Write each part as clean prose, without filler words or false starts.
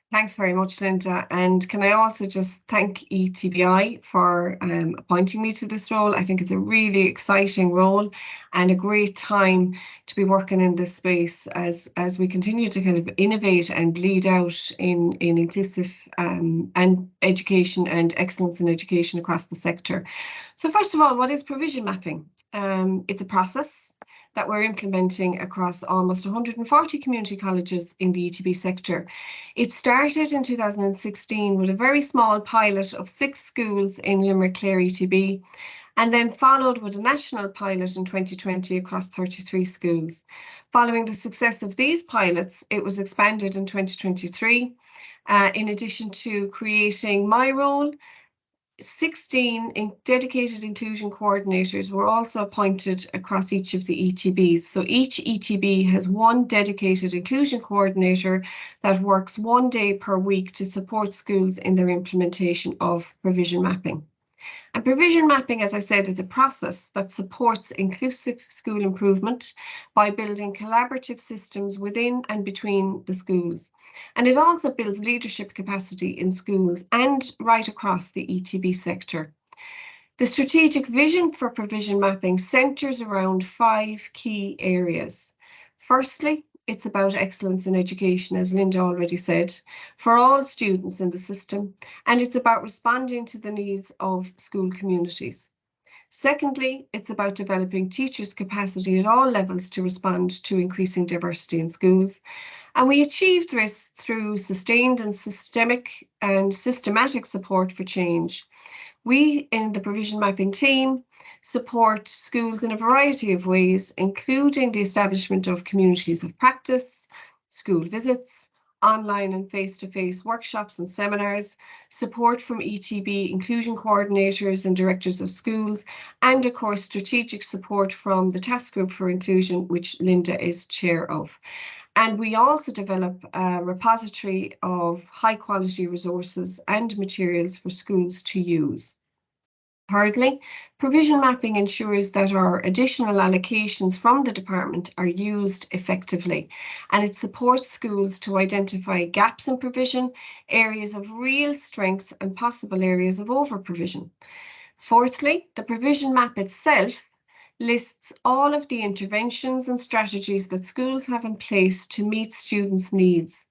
Thanks very much, Linda. And can I also just thank ETBI for appointing me to this role? I think it's a really exciting role and a great time to be working in this space as we continue to kind of innovate and lead out in inclusive and education and excellence in education across the sector. So first of all, what is provision mapping? It's a process that we're implementing across almost 140 community colleges in the ETB sector. It started in 2016 with a very small pilot of 6 schools in Limerick Clare ETB, and then followed with a national pilot in 2020 across 33 schools. Following the success of these pilots, it was expanded in 2023. In addition to creating my role, 16 dedicated inclusion coordinators were also appointed across each of the ETBs. So each ETB has one dedicated inclusion coordinator that works 1 day per week to support schools in their implementation of provision mapping. And provision mapping, as I said, is a process that supports inclusive school improvement by building collaborative systems within and between the schools. And it also builds leadership capacity in schools and right across the ETB sector. The strategic vision for provision mapping centres around 5 key areas. Firstly, it's about excellence in education, as Linda already said, for all students in the system, and it's about responding to the needs of school communities. Secondly, it's about developing teachers' capacity at all levels to respond to increasing diversity in schools. And we achieve this through sustained and systematic support for change. We in the provision mapping team support schools in a variety of ways, including the establishment of communities of practice, school visits, online and face-to-face workshops and seminars, support from ETB inclusion coordinators and directors of schools, and of course strategic support from the Task Group for Inclusion, which Linda is chair of. And we also develop a repository of high quality resources and materials for schools to use. Thirdly, provision mapping ensures that our additional allocations from the department are used effectively, and it supports schools to identify gaps in provision, areas of real strength and possible areas of over-provision. Fourthly, the provision map itself lists all of the interventions and strategies that schools have in place to meet students' needs.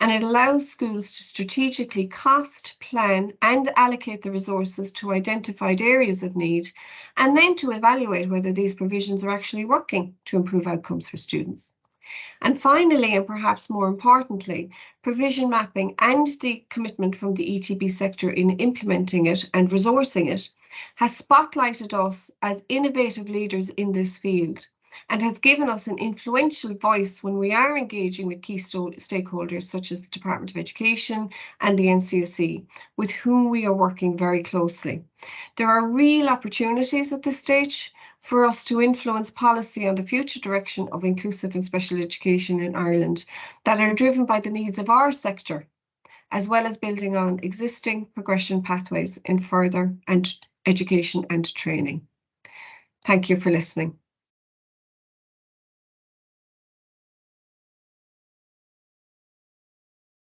And it allows schools to strategically cost, plan and allocate the resources to identified areas of need, and then to evaluate whether these provisions are actually working to improve outcomes for students. And finally, and perhaps more importantly, provision mapping and the commitment from the ETB sector in implementing it and resourcing it has spotlighted us as innovative leaders in this field and has given us an influential voice when we are engaging with key stakeholders such as the Department of Education and the NCSE, with whom we are working very closely. There are real opportunities at this stage for us to influence policy on the future direction of inclusive and special education in Ireland that are driven by the needs of our sector, as well as building on existing progression pathways in further education and training. Thank you for listening.